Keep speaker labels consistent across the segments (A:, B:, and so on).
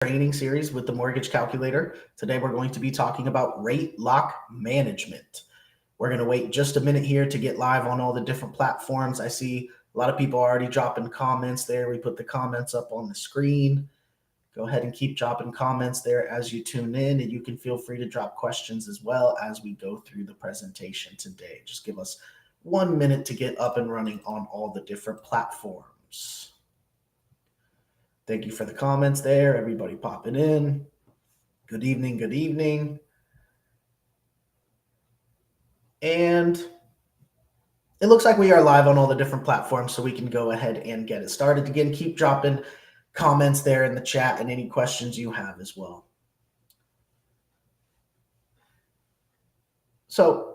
A: training series with the mortgage calculator. Today we're going to be talking about rate lock management. We're going to wait just a minute here to get live on all the different platforms. I see a lot of people already dropping comments there. We put the comments up on the screen. Go ahead and keep dropping comments there as you tune in, and you can feel free to drop questions as well as we go through the presentation today. Just give us 1 minute to get up and running on all the different platforms. Thank you for the comments there. Everybody popping in. Good evening. Good evening. And it looks like we are live on all the different platforms, so we can go ahead and get it started. Again, keep dropping comments there in the chat and any questions you have as well. So,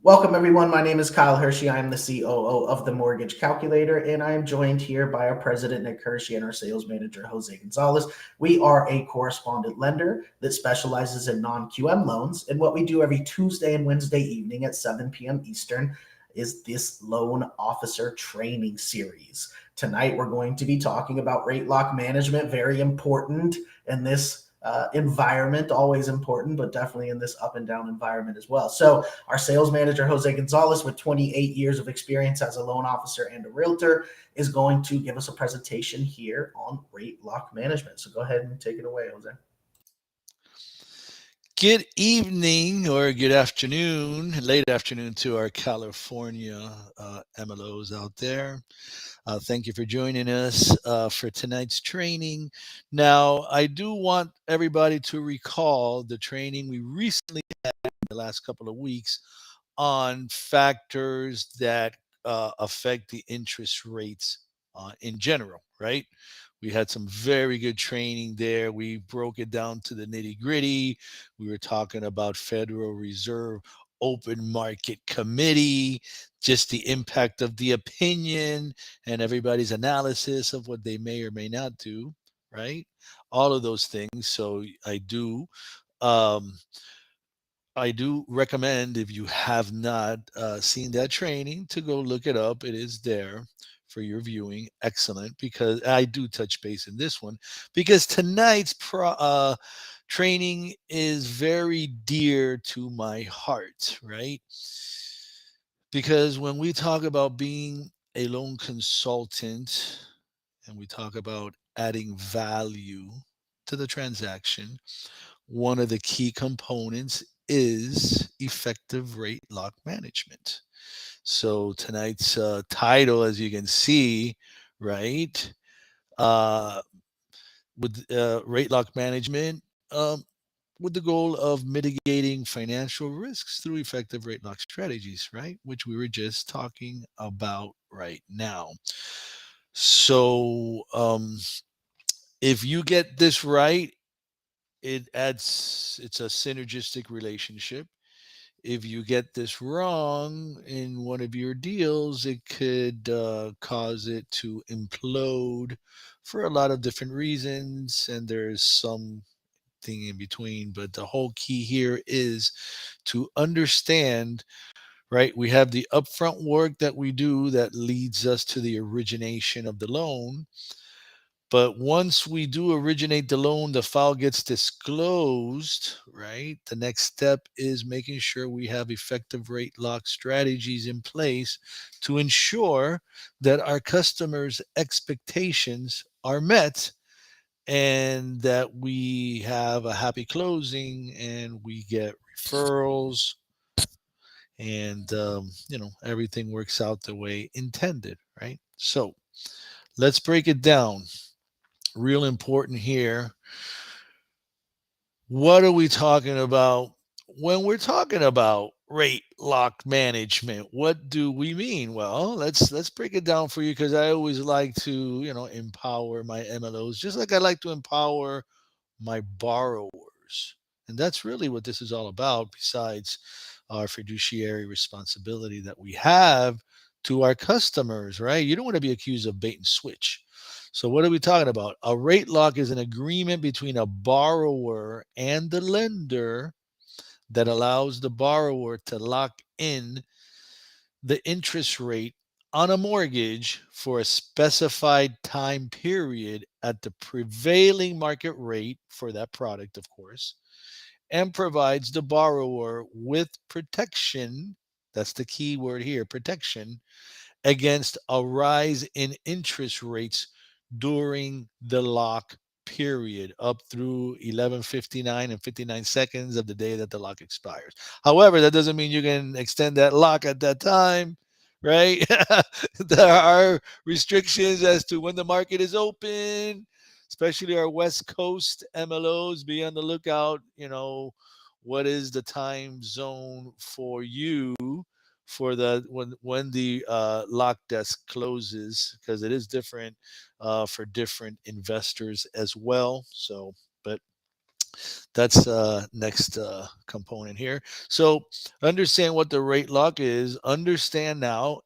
A: welcome everyone. My name is Kyle Hershey. I am the COO of the Mortgage Calculator, and I am joined here by our president, Nick Hershey, and our sales manager, Jose Gonzalez. We are a correspondent lender that specializes in non-QM loans, and what we do every Tuesday and Wednesday evening at 7 p.m. Eastern is this loan officer training series. Tonight, we're going to be talking about rate lock management, very important in this environment, always important, but definitely in this up and down environment as well. So our sales manager, Jose Gonzalez, with 28 years of experience as a loan officer and a realtor, is going to give us a presentation here on rate lock management. So go ahead and take it away, Jose.
B: Good evening or good afternoon, late afternoon to our California MLOs out there. Thank you for joining us for tonight's training. Now, I do want everybody to recall the training we recently had in the last couple of weeks on factors that affect the interest rates in general, right? We had some very good training there. We broke it down to the nitty gritty. We were talking about Federal Reserve Open Market Committee, just the impact of the opinion and everybody's analysis of what they may or may not do, right? All of those things. So um, I do recommend, if you have not seen that training, to go look it up. It is there for your viewing. Excellent, because I do touch base in this one because tonight's training is very dear to my heart, right? Because when we talk about being a loan consultant and we talk about adding value to the transaction, one of the key components is effective rate lock management. So tonight's title, as you can see, right, uh, with rate lock management, with the goal of mitigating financial risks through effective rate lock strategies, right, which we were just talking about right now. So if you get this right, it's a synergistic relationship. If you get this wrong in one of your deals, it could cause it to implode for a lot of different reasons, and there's something in between. But the whole key here is to understand, right? We have the upfront work that we do that leads us to the origination of the loan. But once we do originate the loan, the file gets disclosed, right? The next step is making sure we have effective rate lock strategies in place to ensure that our customers' expectations are met and that we have a happy closing and we get referrals and, everything works out the way intended, right? So let's break it down. Real important here. What are we talking about when we're talking about rate lock management? What do we mean? Well, let's break it down for you, because I always like to, empower my MLOs just like I like to empower my borrowers. And that's really what this is all about, besides our fiduciary responsibility that we have to our customers, right? You don't want to be accused of bait and switch. So, what are we talking about? A rate lock is an agreement between a borrower and the lender that allows the borrower to lock in the interest rate on a mortgage for a specified time period at the prevailing market rate for that product, of course, and provides the borrower with protection. That's the key word here, protection, against a rise in interest rates during the lock period up through 11:59 and 59 seconds of the day that the lock expires. However, that doesn't mean you can extend that lock at that time, right? There are restrictions as to when the market is open, especially our West Coast MLOs. Be on the lookout, what is the time zone for you for the when the lock desk closes, because it is different for different investors as well. So, but that's next component here. So understand what the rate lock is. Understand now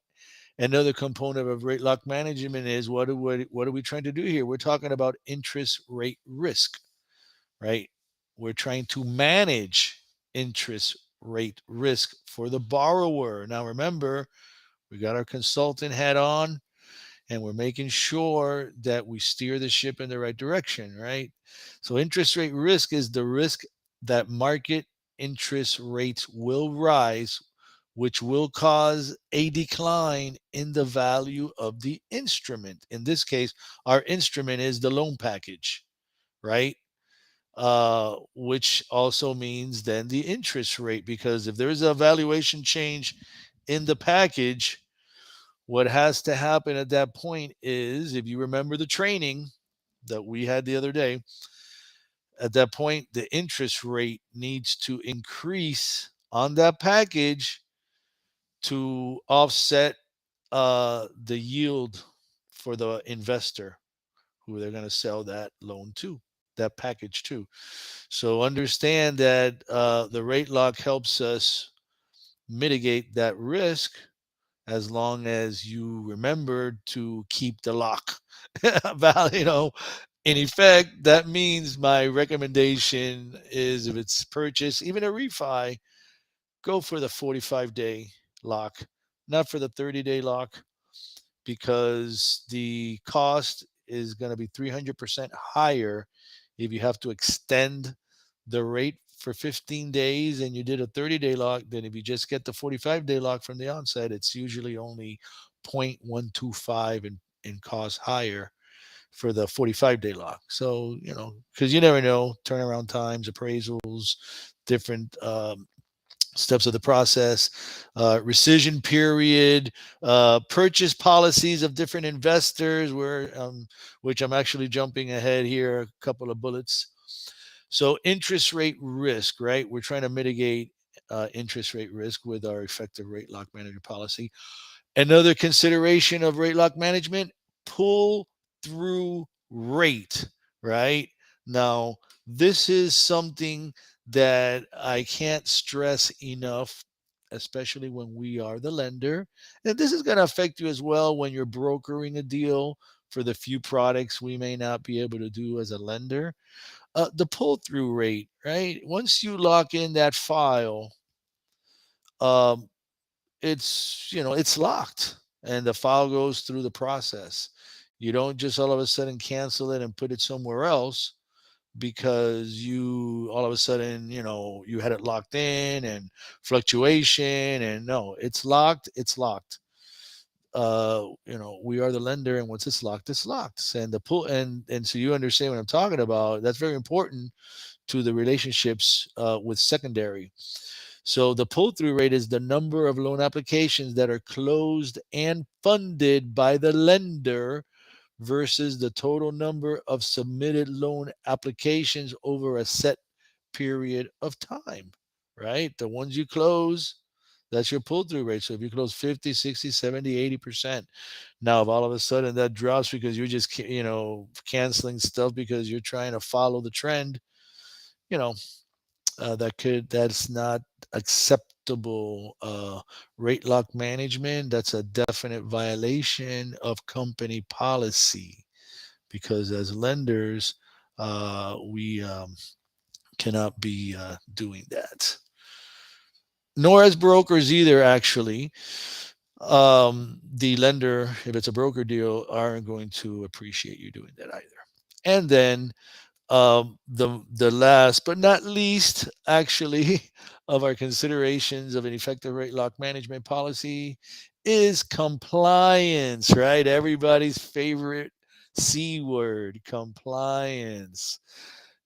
B: another component of rate lock management is what are we trying to do here? We're talking about interest rate risk, right? We're trying to manage interest rate risk for the borrower. Now remember, we got our consultant hat on, and we're making sure that we steer the ship in the right direction, right? So interest rate risk is the risk that market interest rates will rise, which will cause a decline in the value of the instrument. In this case, our instrument is the loan package, right? Which also means then the interest rate, because if there's a valuation change in the package, what has to happen at that point is, if you remember the training that we had the other day, at that point, the interest rate needs to increase on that package to offset the yield for the investor who they're going to sell that loan to, that package to. So understand that the rate lock helps us mitigate that risk as long as you remember to keep the lock in effect. That means my recommendation is, if it's purchase, even a refi, go for the 45-day lock, not for the 30-day lock, because the cost is going to be 300% higher if you have to extend the rate for 15 days and you did a 30-day lock. Then if you just get the 45-day lock from the onset, it's usually only 0.125 in cost higher for the 45-day lock. So, because you never know, turnaround times, appraisals, different steps of the process, rescission period, purchase policies of different investors, which I'm actually jumping ahead here a couple of bullets. So interest rate risk, right? We're trying to mitigate interest rate risk with our effective rate lock manager policy. Another consideration of rate lock management, pull through rate, right? Now, this is something that I can't stress enough, especially when we are the lender. And this is going to affect you as well when you're brokering a deal for the few products we may not be able to do as a lender. The pull through rate, right? Once you lock in that file, um, it's locked, and the file goes through the process. You don't just all of a sudden cancel it and put it somewhere else because you all of a sudden you had it locked in and fluctuation, and no, it's locked. We are the lender, and once it's locked, and the pull, and so you understand what I'm talking about. That's very important to the relationships with secondary. So the pull through rate is the number of loan applications that are closed and funded by the lender versus the total number of submitted loan applications over a set period of time, right? The ones you close, that's your pull through rate. So if you close 50, 60, 70, 80%. Now, if all of a sudden that drops because you're just, canceling stuff because you're trying to follow the trend, you know, that's not acceptable rate lock management. That's a definite violation of company policy, because as lenders, we cannot be doing that, nor as brokers either, actually. the lender, if it's a broker deal, aren't going to appreciate you doing that either. And then the last but not least, actually, of our considerations of an effective rate lock management policy is compliance, right? Everybody's favorite C word, compliance.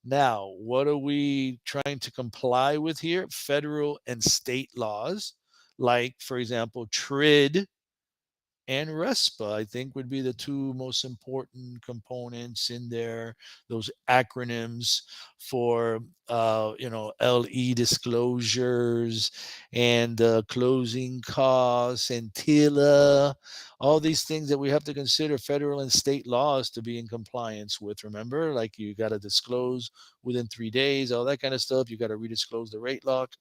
B: Now, what are we trying to comply with here? Federal and state laws, like, for example, TRID and RESPA, I think, would be the two most important components in there. Those acronyms for, LE disclosures and closing costs and TILA, all these things that we have to consider federal and state laws to be in compliance with. Remember, like you got to disclose within 3 days, all that kind of stuff. You got to redisclose the rate lock.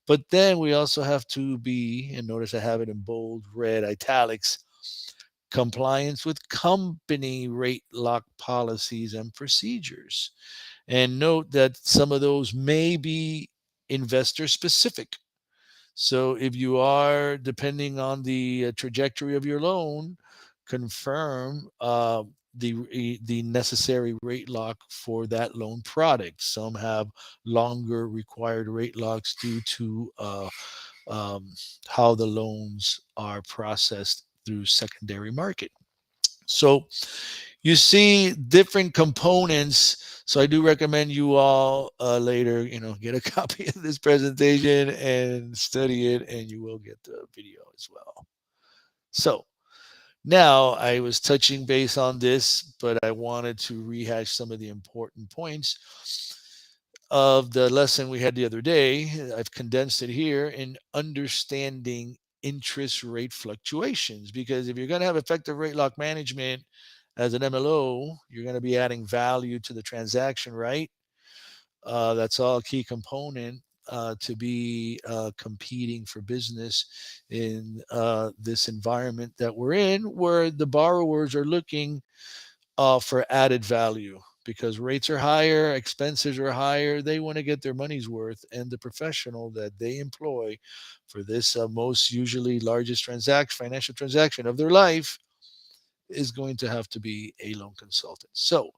B: But then we also have to be, and notice I have it in bold, red, italics, compliance with company rate lock policies and procedures. And note that some of those may be investor specific. So if you are, depending on the trajectory of your loan, confirm the necessary rate lock for that loan product. Some have longer required rate locks due to um, how the loans are processed through secondary market. So you see different components. So I do recommend you all later, get a copy of this presentation and study it, and you will get the video as well. So now I was touching base on this, but I wanted to rehash some of the important points of the lesson we had the other day. I've condensed it here in understanding interest rate fluctuations, because if you're going to have effective rate lock management as an MLO, you're going to be adding value to the transaction, right? That's all a key component to be competing for business in this environment that we're in, where the borrowers are looking for added value because rates are higher, expenses are higher. They want to get their money's worth, and the professional that they employ for this most usually largest financial transaction of their life is going to have to be a loan consultant. So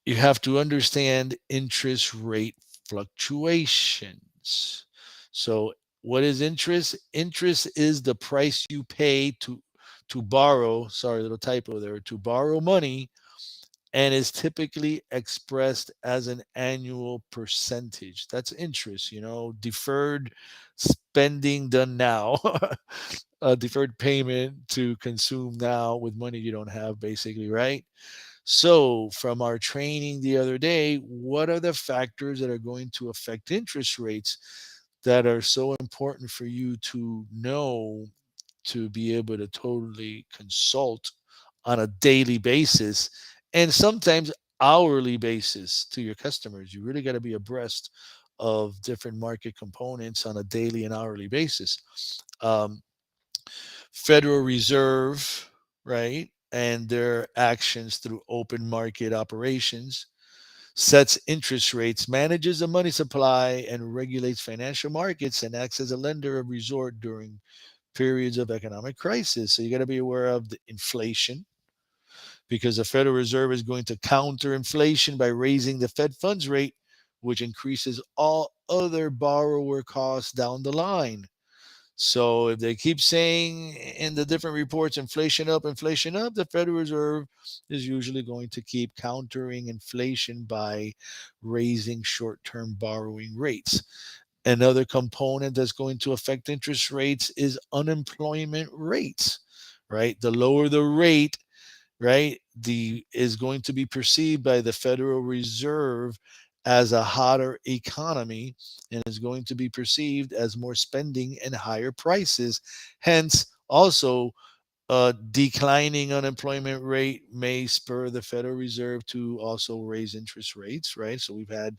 B: you have to understand interest rate fluctuations. So what is interest? Interest is the price you pay to borrow, sorry, little typo there, to borrow money, and is typically expressed as an annual percentage. That's interest, deferred spending done now, a deferred payment to consume now with money you don't have, basically, right? So, from our training the other day, what are the factors that are going to affect interest rates that are so important for you to know to be able to totally consult on a daily basis and sometimes hourly basis to your customers? You really got to be abreast of different market components on a daily and hourly basis. Um, Federal Reserve, right, and their actions through open market operations, sets interest rates, manages the money supply, and regulates financial markets, and acts as a lender of resort during periods of economic crisis. So you got to be aware of the inflation, because the Federal Reserve is going to counter inflation by raising the Fed funds rate, which increases all other borrower costs down the line. So if they keep saying in the different reports, inflation up, the Federal Reserve is usually going to keep countering inflation by raising short-term borrowing rates. Another component that's going to affect interest rates is unemployment rates, right? The lower the rate, right, the is going to be perceived by the Federal Reserve as a hotter economy, and is going to be perceived as more spending and higher prices. Hence, also, declining unemployment rate may spur the Federal Reserve to also raise interest rates, right? So we've had,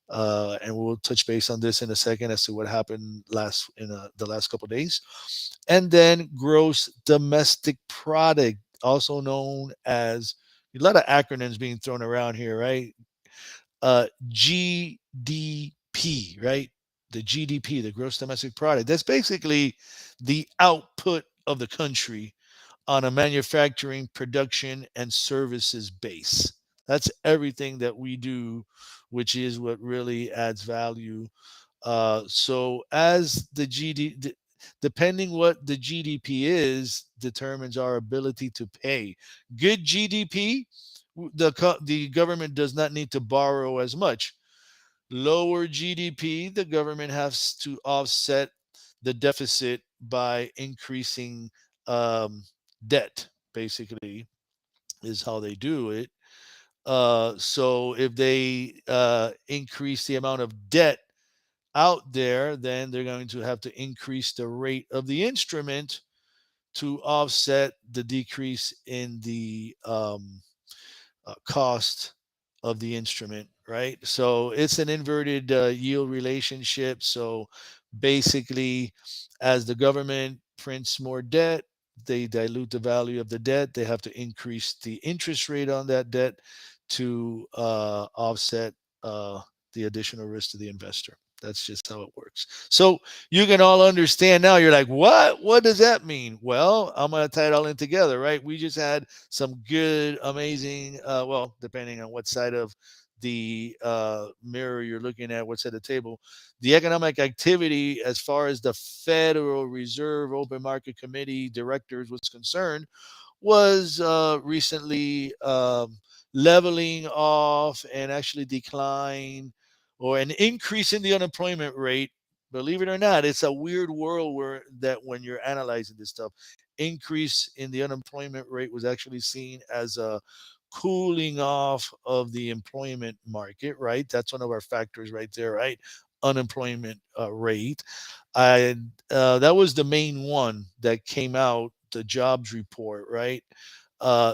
B: and we'll touch base on this in a second as to what happened the last couple of days. And then gross domestic product, also known as, a lot of acronyms being thrown around here, right? GDP, right? The GDP, the gross domestic product. That's basically the output of the country on a manufacturing, production, and services base. That's everything that we do, which is what really adds value. So as the depending what the GDP is, determines our ability to pay. Good GDP, the government does not need to borrow as much. Lower GDP, the government has to offset the deficit by increasing um, debt, basically, is how they do it. So if they increase the amount of debt out there, then they're going to have to increase the rate of the instrument to offset the decrease in the cost of the instrument, right? So it's an inverted yield relationship. So basically, as the government prints more debt, they dilute the value of the debt. They have to increase the interest rate on that debt to offset the additional risk to the investor. That's just how it works. So you can all understand now. You're like, what? What does that mean? Well, I'm going to tie it all in together, right? We just had some good, amazing, well, depending on what side of the mirror you're looking at, what side of the table, the economic activity as far as the Federal Reserve Open Market Committee directors was concerned was recently leveling off and actually decline or an increase in the unemployment rate. Believe it or not, it's a weird world where that when you're analyzing this stuff, increase in the unemployment rate was actually seen as a cooling off of the employment market, right? That's one of our factors right there, right? Unemployment rate. And that was the main one that came out, the jobs report, right?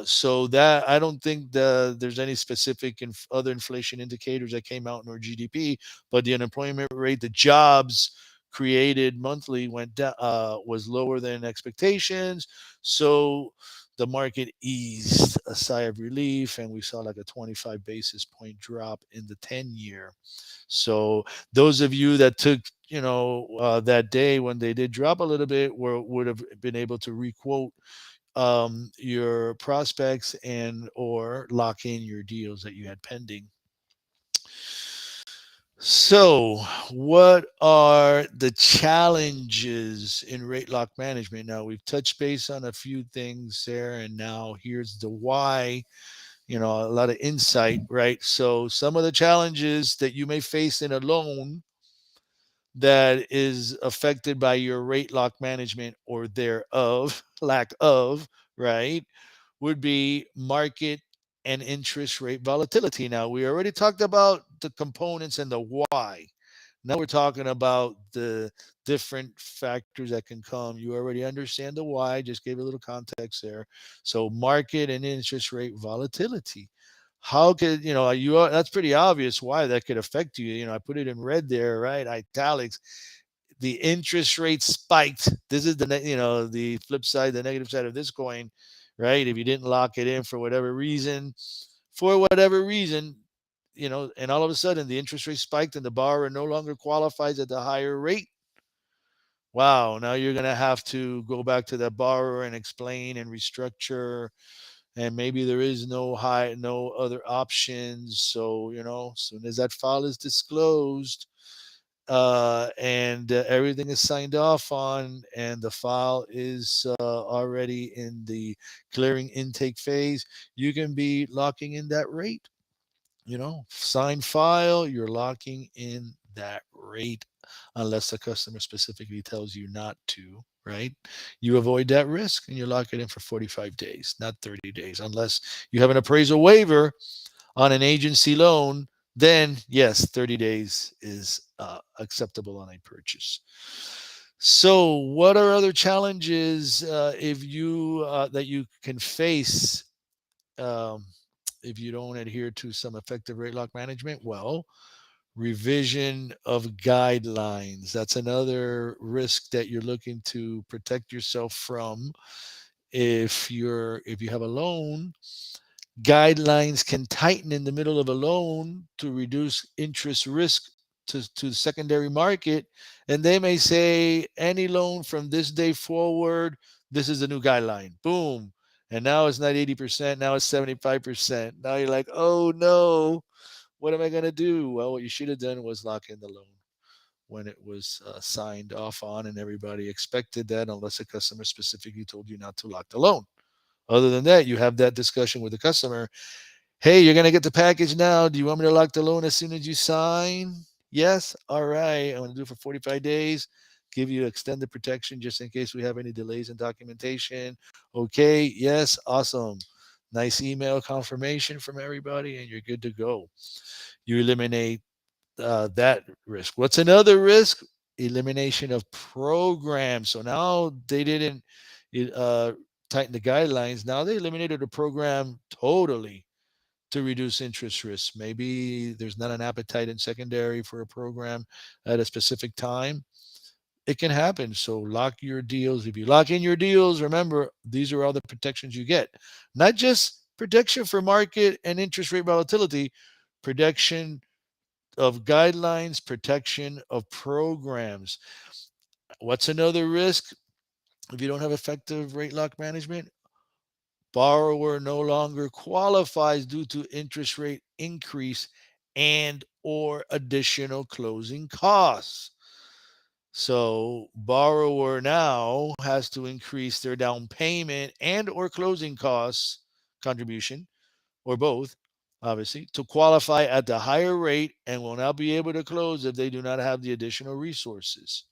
B: So that I don't think there's any specific other inflation indicators that came out in our GDP, but the unemployment rate, the jobs created monthly went down, was lower than expectations. So the market eased a sigh of relief, and we saw like a 25 basis point drop in the 10-year. So those of you that took, that day when they did drop a little bit, would have been able to requote your prospects and or lock in your deals that you had pending. So, what are the challenges in rate lock management? Now, we've touched base on a few things there, and now here's the why. A lot of insight, right? So, some of the challenges that you may face in a loan that is affected by your rate lock management or thereof, lack of, right, would be market and interest rate volatility. Now, we already talked about the components and the why. Now we're talking about the different factors that can come. You already understand the why, just gave a little context there. So, market and interest rate volatility. How could, that's pretty obvious why that could affect you. I put it in red there, right? Italics. The interest rate spiked. This is the flip side, the negative side of this coin, right? If you didn't lock it in for whatever reason, and all of a sudden the interest rate spiked and the borrower no longer qualifies at the higher rate. Wow, now you're going to have to go back to that borrower and explain and restructure, and maybe there is no other options. So, as soon as that file is disclosed, and everything is signed off on, and the file is already in the clearing intake phase, you can be locking in that rate. Sign file, you're locking in that rate unless the customer specifically tells you not to, right? You avoid that risk and you lock it in for 45 days, not 30 days, unless you have an appraisal waiver on an agency loan. Then yes, 30 days is acceptable on a purchase. So what are other challenges if you that you can face um, if you don't adhere to some effective rate lock management? Well, revision of guidelines. That's another risk that you're looking to protect yourself from. If you have a loan, guidelines can tighten in the middle of a loan to reduce interest risk to the secondary market, and they may say any loan from this day forward, this is the new guideline. Boom. And now it's not 80%, now it's 75%. Now you're like, oh no, what am I going to do? Well, what you should have done was lock in the loan when it was signed off on, and everybody expected that, unless a customer specifically told you not to lock the loan. Other than that, you have that discussion with the customer. Hey, you're going to get the package now. Do you want me to lock the loan as soon as you sign? Yes. All right. I'm going to do it for 45 days. Give you extended protection just in case we have any delays in documentation. Okay. Yes. Awesome. Nice email confirmation from everybody, and you're good to go. You eliminate that risk. What's another risk? Elimination of programs. So now they didn't uh, tighten the guidelines. Now they eliminated a program totally to reduce interest risks. Maybe there's not an appetite in secondary for a program at a specific time. It can happen. So lock your deals. If you lock in your deals, remember, these are all the protections you get. Not just protection for market and interest rate volatility, protection of guidelines, protection of programs. What's another risk if you don't have effective rate lock management? Borrower no longer qualifies due to interest rate increase and or additional closing costs. So borrower now has to increase their down payment and or closing costs contribution, or both, obviously, to qualify at the higher rate, and will not be able to close if they do not have the additional resources.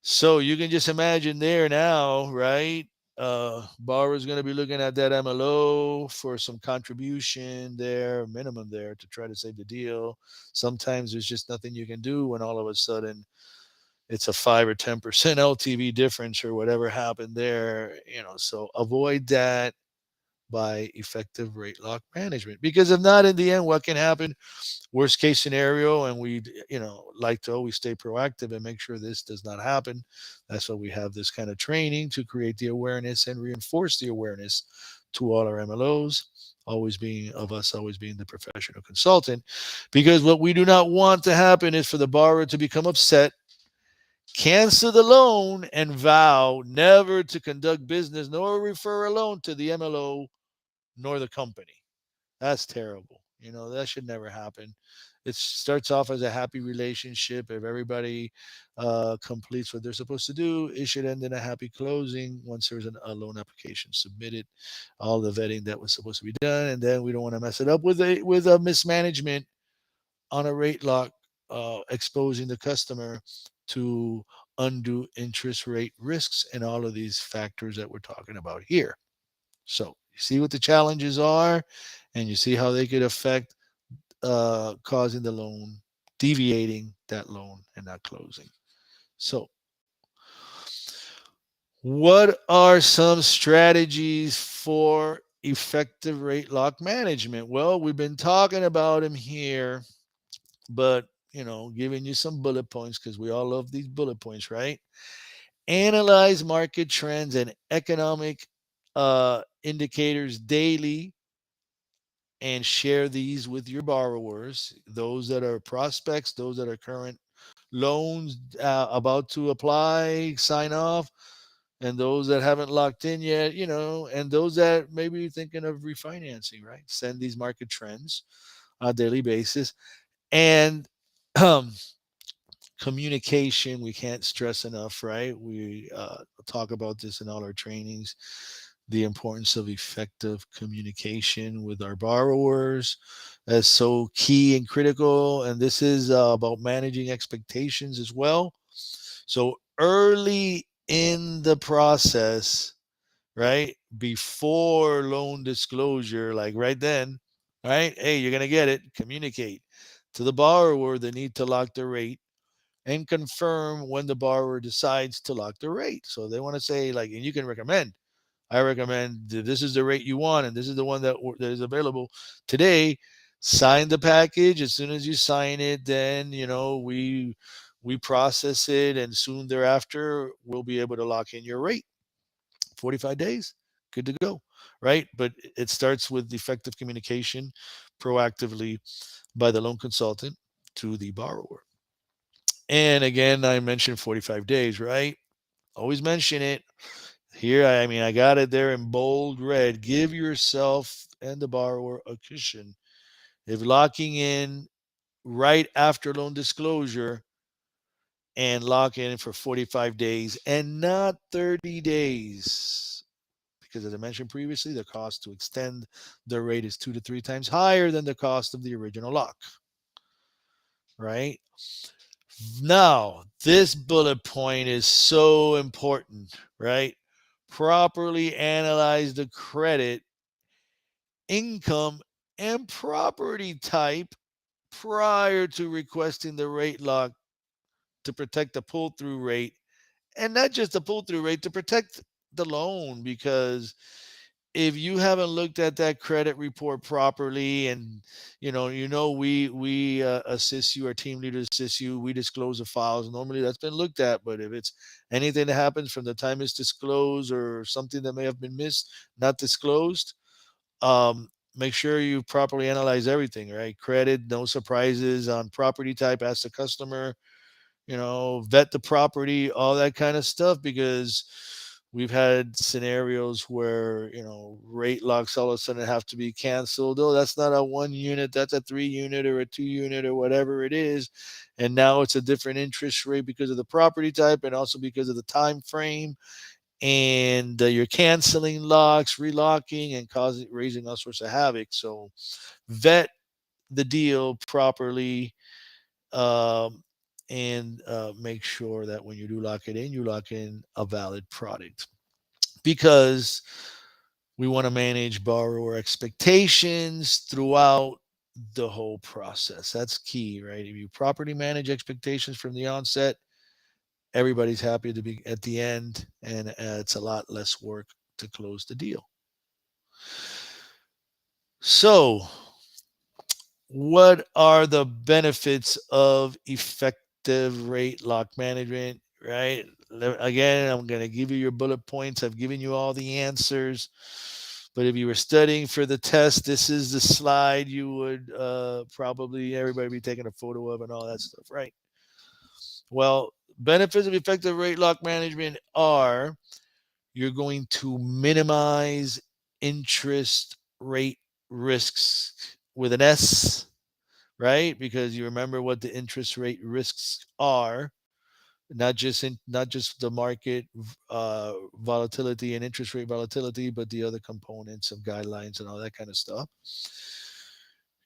B: So you can just imagine there now, right? Borrower's going to be looking at that MLO for some contribution there, minimum there, to try to save the deal. Sometimes there's just nothing you can do when all of a sudden it's a 5 or 10% LTV difference or whatever happened there. So avoid that by effective rate lock management. Because if not, in the end, what can happen? Worst case scenario, and we like to always stay proactive and make sure this does not happen. That's why we have this kind of training, to create the awareness and reinforce the awareness to all our MLOs, always being the professional consultant. Because what we do not want to happen is for the borrower to become upset, cancel the loan, and vow never to conduct business nor refer a loan to the MLO nor the company. That's terrible. That should never happen. It starts off as a happy relationship. If everybody completes what they're supposed to do, it should end in a happy closing once there's a loan application submitted, all the vetting that was supposed to be done, and then we don't want to mess it up with a mismanagement on a rate lock, exposing the customer to undue interest rate risks and all of these factors that we're talking about here. So you see what the challenges are, and you see how they could affect causing the loan, deviating that loan and not closing. So, what are some strategies for effective rate lock management? Well, we've been talking about them here, but giving you some bullet points, because we all love these bullet points, right? Analyze market trends and economic indicators daily, and share these with your borrowers, those that are prospects, those that are current loans about to apply, sign off, and those that haven't locked in yet, and those that maybe thinking of refinancing, right? Send these market trends on a daily basis. And um, communication, we can't stress enough, right? We talk about this in all our trainings, the importance of effective communication with our borrowers as so key and critical. And this is about managing expectations as well. So early in the process, right, before loan disclosure, like right then, right, hey, you're going to get it, communicate to the borrower the need to lock the rate, and confirm when the borrower decides to lock the rate. So they want to say, like, and you can recommend, I recommend this is the rate you want, and this is the one that is available today. Sign the package. As soon as you sign it, then we process it, and soon thereafter we'll be able to lock in your rate. 45 days, good to go, right? But it starts with effective communication proactively by the loan consultant. to the borrower. And again, I mentioned 45 days, right? Always mention it. Here, I got it there in bold red. Give yourself and the borrower a cushion. If locking in right after loan disclosure and lock in for 45 days and not 30 days, because as I mentioned previously, the cost to extend the rate is 2 to 3 times higher than the cost of the original lock, right? Now, this bullet point is so important, right? Properly analyze the credit, income, and property type prior to requesting the rate lock to protect the pull through rate, and not just the pull through rate, to protect the loan. Because if you haven't looked at that credit report properly, and we assist you, our team leader assists you, we disclose the files, normally that's been looked at. But if it's anything that happens from the time it's disclosed or something that may have been missed, not disclosed, make sure you properly analyze everything, right? Credit, no surprises on property type, ask the customer, vet the property, all that kind of stuff. Because we've had scenarios where, rate locks all of a sudden have to be canceled. Oh, that's not a 1 unit, that's a 3 unit or a 2 unit or whatever it is. And now it's a different interest rate because of the property type and also because of the time frame. And you're canceling locks, relocking, and raising all sorts of havoc. So vet the deal properly, um, and make sure that when you do lock it in, you lock in a valid product. Because we want to manage borrower expectations throughout the whole process. That's key, right? If you properly manage expectations from the onset, everybody's happy to be at the end, and it's a lot less work to close the deal. So, what are the benefits of effective rate lock management, right? Again, I'm going to give you your bullet points. I've given you all the answers. But if you were studying for the test, this is the slide you would probably everybody be taking a photo of and all that stuff, right? Well, benefits of effective rate lock management are: you're going to minimize interest rate risks with an S, right? Because you remember what the interest rate risks are, not just the market volatility and interest rate volatility, but the other components of guidelines and all that kind of stuff.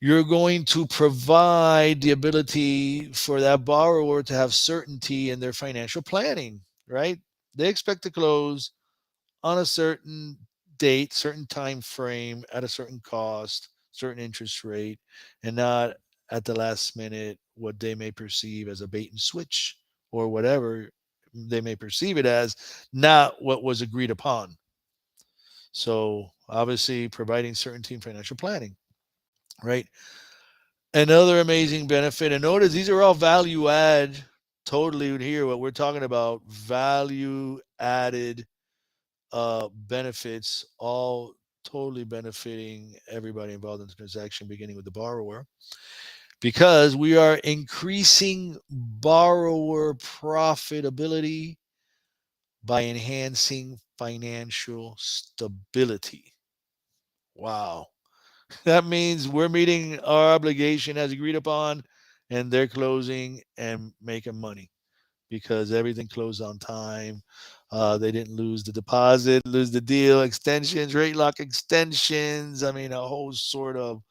B: You're going to provide the ability for that borrower to have certainty in their financial planning, right? They expect to close on a certain date, certain time frame, at a certain cost, certain interest rate, and not at the last minute what they may perceive as a bait and switch, or whatever they may perceive it as, not what was agreed upon. So obviously providing certainty in financial planning, right? Another amazing benefit, and notice these are all value add, totally here what we're talking about, value added benefits, all totally benefiting everybody involved in the transaction, beginning with the borrower, because we are increasing borrower profitability by enhancing financial stability. Wow. That means we're meeting our obligation as agreed upon, and they're closing and making money because everything closed on time. They didn't lose the deposit, lose the deal, extensions, rate lock extensions. A whole sort of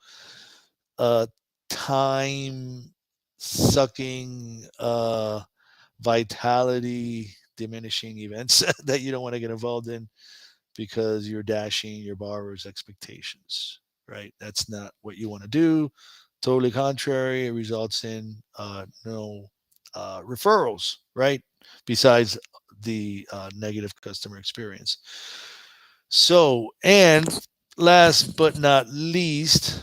B: uh, time sucking, vitality diminishing events that you don't want to get involved in, because you're dashing your borrower's expectations, right? That's not what you want to do. Totally contrary. It results in no referrals, right? Besides the negative customer experience. So, and last but not least,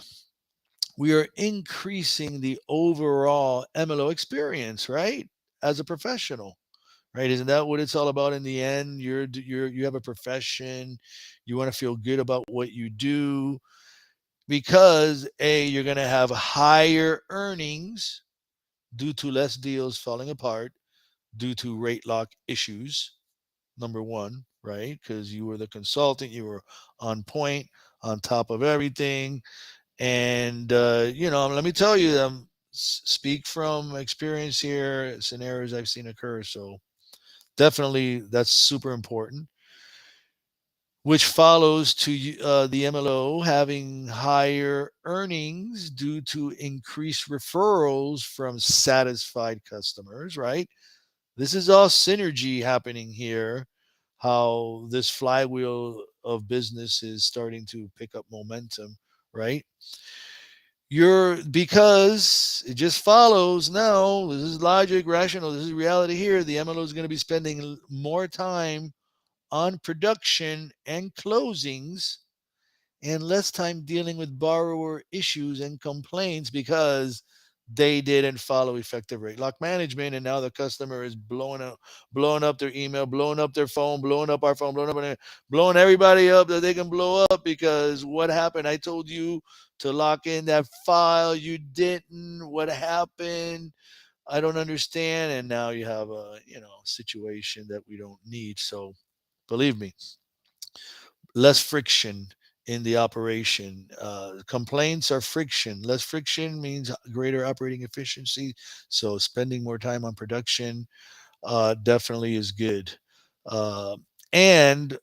B: we are increasing the overall MLO experience, right? As a professional, right? Isn't that what it's all about in the end? You have a profession, you want to feel good about what you do, because you're going to have higher earnings due to less deals falling apart, due to rate lock issues. Number one, right? Because you were the consultant, you were on point, on top of everything. And, let me tell you, speak from experience here, scenarios I've seen occur. So definitely that's super important, which follows to the MLO having higher earnings due to increased referrals from satisfied customers, right? This is all synergy happening here, how this flywheel of business is starting to pick up momentum, right? Because it just follows now, this is logic, rational, this is reality here. The MLO is going to be spending more time on production and closings and less time dealing with borrower issues and complaints because they didn't follow effective rate lock management, and now the customer is blowing up their email, blowing up their phone, blowing up our phone, blowing everybody up that they can blow up because what happened? I told you to lock in that file, you didn't. What happened? I don't understand. And now you have a situation that we don't need. So believe me, less friction in the operation. Complaints are friction. Less friction means greater operating efficiency. So spending more time on production definitely is good. Uh, and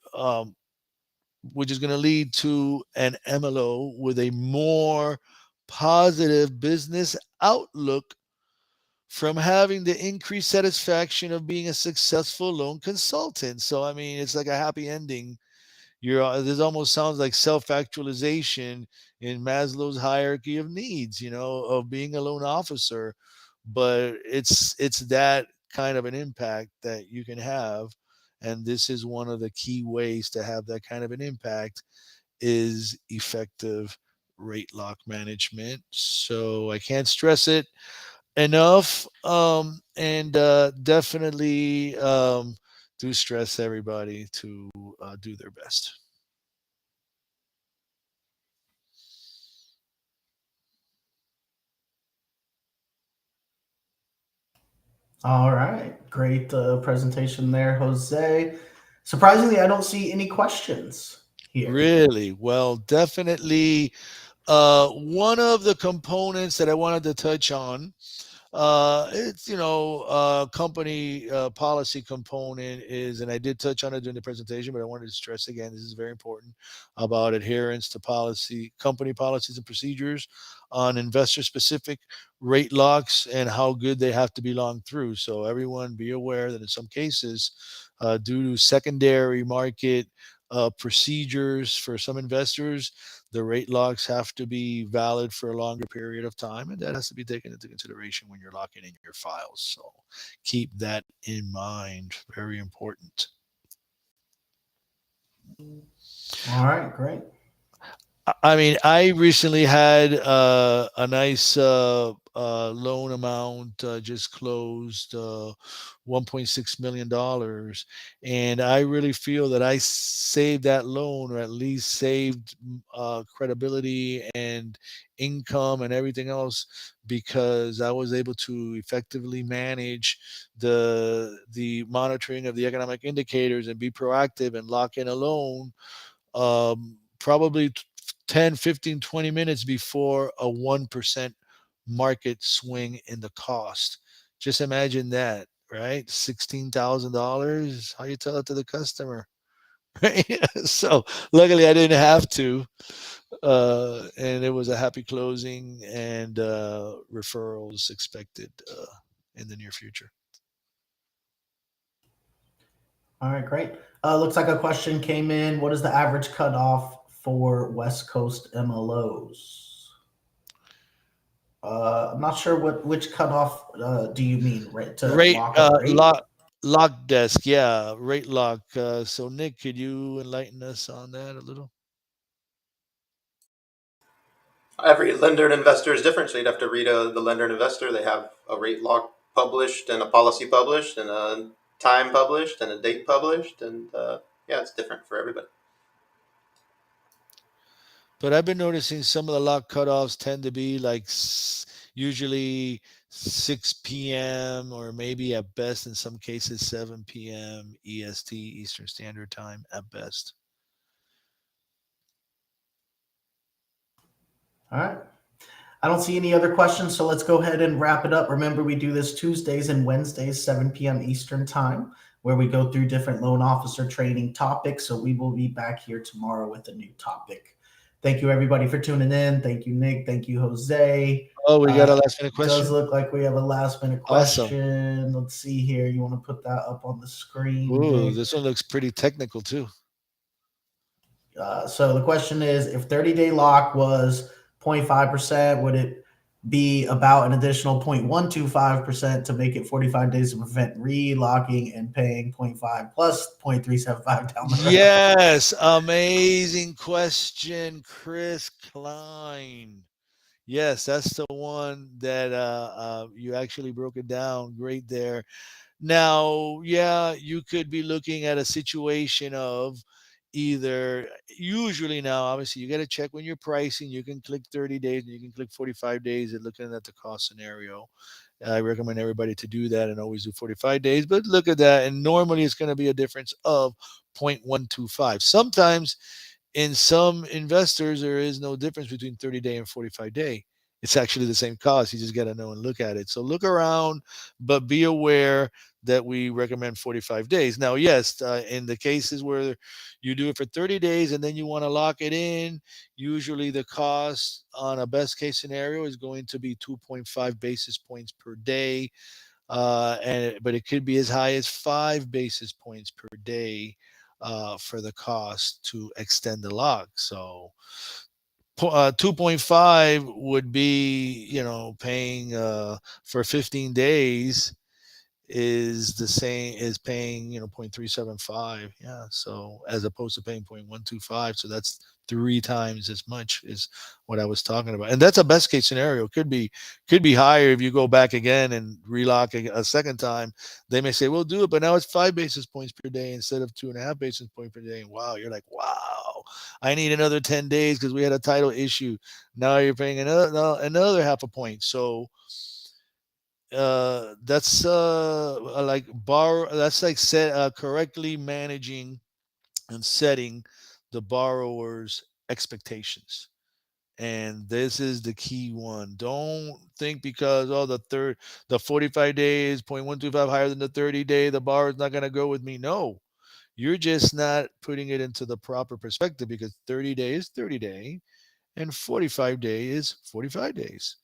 B: which is going to lead to an MLO with a more positive business outlook from having the increased satisfaction of being a successful loan consultant. So, I mean, it's like a happy ending. This almost sounds like self-actualization in Maslow's hierarchy of needs, of being a loan officer. But it's that kind of an impact that you can have, and this is one of the key ways to have that kind of an impact is effective rate lock management. So I can't stress it enough, and definitely do stress everybody to do their best.
A: All right. Great presentation there, Jose. Surprisingly, I don't see any questions here.
B: Really? Well, definitely one of the components that I wanted to touch on, it's company policy component is, and I did touch on it during the presentation, but I wanted to stress again, this is very important about adherence to policy, company policies and procedures on investor specific rate locks and how good they have to be long through. So everyone be aware that in some cases, due to secondary market procedures for some investors, the rate locks have to be valid for a longer period of time, and that has to be taken into consideration when you're locking in your files. So keep that in mind. Very important.
A: All right. Great.
B: I mean, I recently had a nice loan amount just closed, $1.6 million, and I really feel that I saved that loan, or at least saved credibility and income and everything else, because I was able to effectively manage the monitoring of the economic indicators and be proactive and lock in a loan probably 10, 15, 20 minutes before a 1% market swing in the cost. Just imagine that, right? $16,000. How you tell it to the customer? Right? So luckily I didn't have to. And it was a happy closing, and referrals expected in the near future.
A: All right. Great. Looks like a question came in. What is the average cutoff for West Coast MLOs? I'm not sure which cutoff do you mean, right? To
B: Rate
A: lock a rate?
B: lock desk, yeah, rate lock. So Nick, could you enlighten us on that a little?
C: Every lender and investor is different, so you'd have to read the lender and investor. They have a rate lock published and a policy published and a time published and a date published, and yeah, it's different for everybody.
B: But I've been noticing some of the lock cutoffs tend to be like usually 6 p.m. or maybe at best in some cases 7 p.m. EST, Eastern Standard Time at best.
A: All right. I don't see any other questions, so let's go ahead and wrap it up. Remember, we do this Tuesdays and Wednesdays, 7 p.m. Eastern Time, where we go through different loan officer training topics. So we will be back here tomorrow with a new topic. Thank you, everybody, for tuning in. Thank you, Nick. Thank you, Jose.
B: Oh, we got a last minute
A: Does
B: question.
A: look like we have a last minute
B: Awesome.
A: question. Let's see here. You want to put that up on the screen,
B: Ooh,
A: Nick?
B: this one looks pretty technical too.
A: So the question is, if 30-day lock was 0.5%, would it be about an additional 0.125% to make it 45 days to prevent relocking and paying zero point 0.5 plus 0.375 down the road?
B: Yes, amazing question, Chris Klein. Yes, that's the one that you actually broke it down. Great there. Now, yeah, you could be looking at a situation of either, usually now, obviously, you got to check when you're pricing. You can click 30 days and you can click 45 days and looking at the cost scenario. I recommend everybody to do that and always do 45 days, but look at that. And normally it's going to be a difference of 0.125. Sometimes in some investors, there is no difference between 30-day and 45-day. It's actually the same cost. You just got to know and look at it. So look around, but be aware that we recommend 45 days. Now, yes, in the cases where you do it for 30 days and then you want to lock it in, usually the cost on a best case scenario is going to be 2.5 basis points per day. But it could be as high as 5 basis points per day for the cost to extend the lock. So 2.5 would be, paying for 15 days is the same as paying 0.375. Yeah, so as opposed to paying 0.125, so that's 3 times as much is what I was talking about. And that's a best case scenario. Could be higher if you go back again and relock a second time. They may say we'll do it, but now it's 5 basis points per day instead of 2.5 basis points per day. And wow, you're like, wow, I need another 10 days because we had a title issue. Now you're paying another half a point. So that's like borrow that's like set correctly managing and setting the borrower's expectations. And this is the key one. Don't think because the 45 days 0.125 higher than the 30-day, the borrower's not going to go with me. No, you're just not putting it into the proper perspective, because 30 days 30 day and 45 days is 45 days,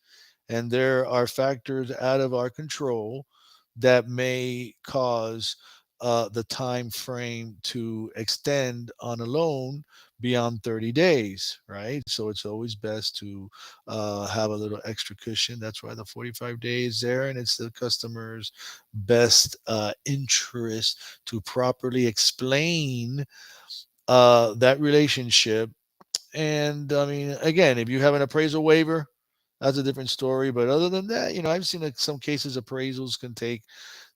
B: and there are factors out of our control that may cause the time frame to extend on a loan beyond 30 days, right? So it's always best to have a little extra cushion. That's why the 45 days there, and it's the customer's best interest to properly explain that relationship. And I mean, again, if you have an appraisal waiver, that's a different story. But other than that, I've seen that some cases appraisals can take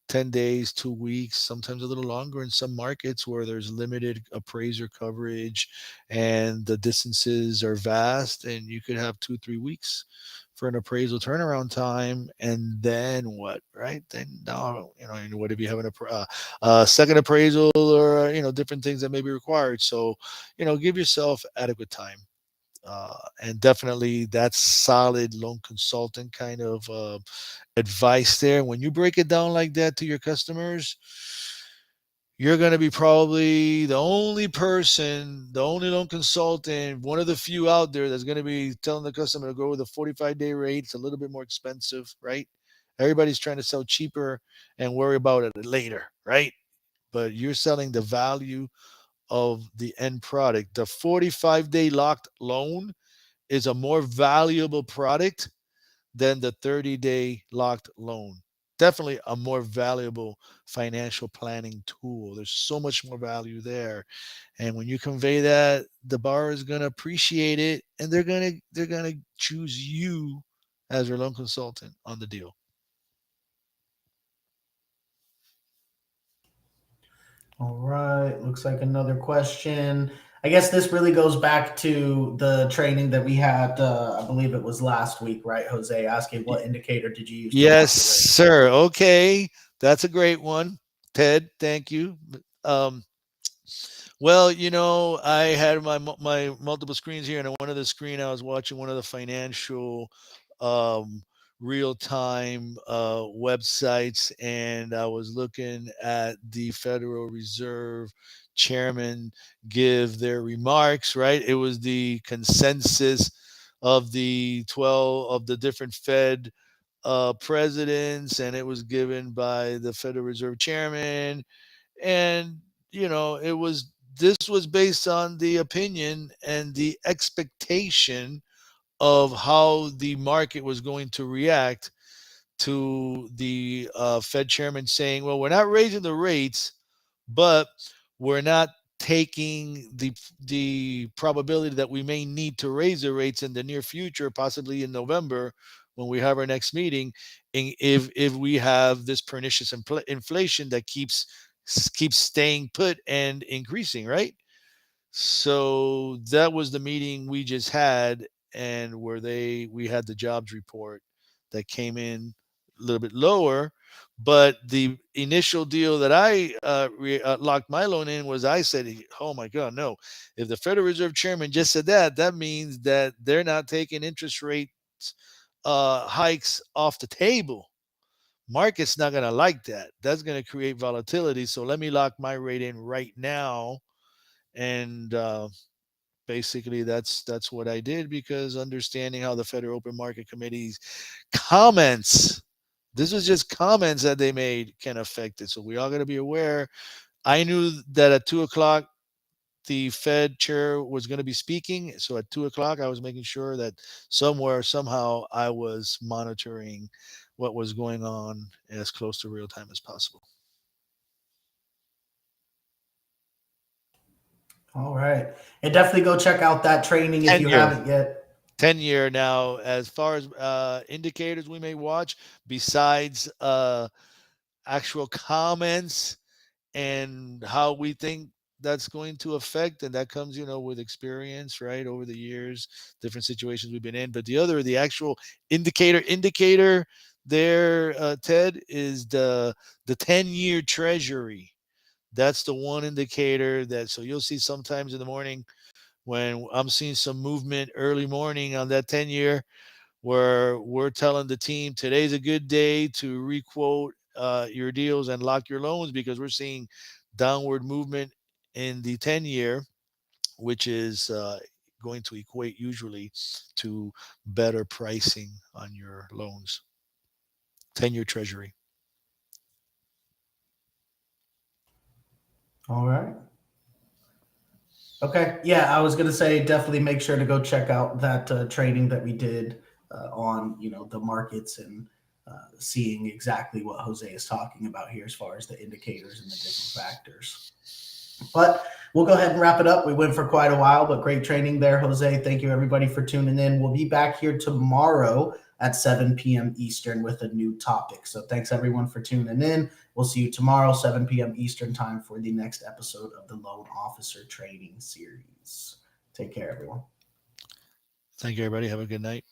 B: 10 days, 2 weeks, sometimes a little longer in some markets where there's limited appraiser coverage and the distances are vast, and you could have 2, 3 weeks for an appraisal turnaround time. And then what, right? Then now, what if you have a second appraisal, or, different things that may be required. So, give yourself adequate time. And definitely that's solid loan consultant kind of advice there. When you break it down like that to your customers, you're going to be probably the only person, the only loan consultant, one of the few out there that's going to be telling the customer to go with a 45-day rate. It's a little bit more expensive, right? Everybody's trying to sell cheaper and worry about it later, right? But you're selling the value of the end product. The 45-day locked loan is a more valuable product than the 30-day locked loan. Definitely a more valuable financial planning tool. There's so much more value there. And when you convey that, the borrower is going to appreciate it, and they're going to choose you as their loan consultant on the deal.
A: All right. Looks like another question. I guess this really goes back to the training that we had. I believe it was last week, right, Jose? Asking what indicator did you use to
B: Yes,
A: lock the rate?
B: sir. Okay, that's a great one, Ted. Thank you. Um, well, I had my multiple screens here, and on one of the screen I was watching one of the financial um, real time websites, and I was looking at the Federal Reserve chairman give their remarks. Right, it was the consensus of the 12 of the different Fed presidents, and it was given by the Federal Reserve chairman. And it was this was based on the opinion and the expectation of how the market was going to react to the Fed chairman saying, "Well, we're not raising the rates, but we're not taking the probability that we may need to raise the rates in the near future, possibly in November when we have our next meeting, and if we have this pernicious inflation that keeps staying put and increasing, right?" So that was the meeting we just had, and where we had the jobs report that came in a little bit lower. But the initial deal that I locked my loan in was, I said, "Oh my God, no! If the Federal Reserve Chairman just said that, that means that they're not taking interest rate hikes off the table. Market's not going to like that. That's going to create volatility. So let me lock my rate in right now." And basically, that's what I did, because understanding how the Federal Open Market Committee's comments, this was just comments that they made, can affect it. So we all got to be aware. I knew that at 2 o'clock the Fed chair was going to be speaking. So at 2 o'clock, I was making sure that somewhere, somehow, I was monitoring what was going on as close to real time as possible.
A: All right. And definitely go check out that training if you
B: 10 year.
A: haven't yet.
B: 10 year now, as far as indicators we may watch, besides actual comments and how we think that's going to affect, and that comes with experience, right, over the years, different situations we've been in. But the actual indicator there, Ted, is the 10-year treasury. That's the one indicator that, so you'll see sometimes in the morning when I'm seeing some movement early morning on that 10-year, where we're telling the team today's a good day to requote your deals and lock your loans, because we're seeing downward movement in the 10-year, which is going to equate usually to better pricing on your loans. 10-year treasury.
A: All right. Okay. Yeah, I was gonna say definitely make sure to go check out that training that we did on the markets and seeing exactly what Jose is talking about here as far as the indicators and the different factors. But we'll go ahead and wrap it up. We went for quite a while, but great training there, Jose. Thank you everybody for tuning in. We'll be back here tomorrow at 7 p.m. Eastern with a new topic. So thanks everyone for tuning in. We'll see you tomorrow, 7 p.m. Eastern time, for the next episode of the Loan Officer Training Series. Take care, everyone.
B: Thank you, everybody. Have a good night.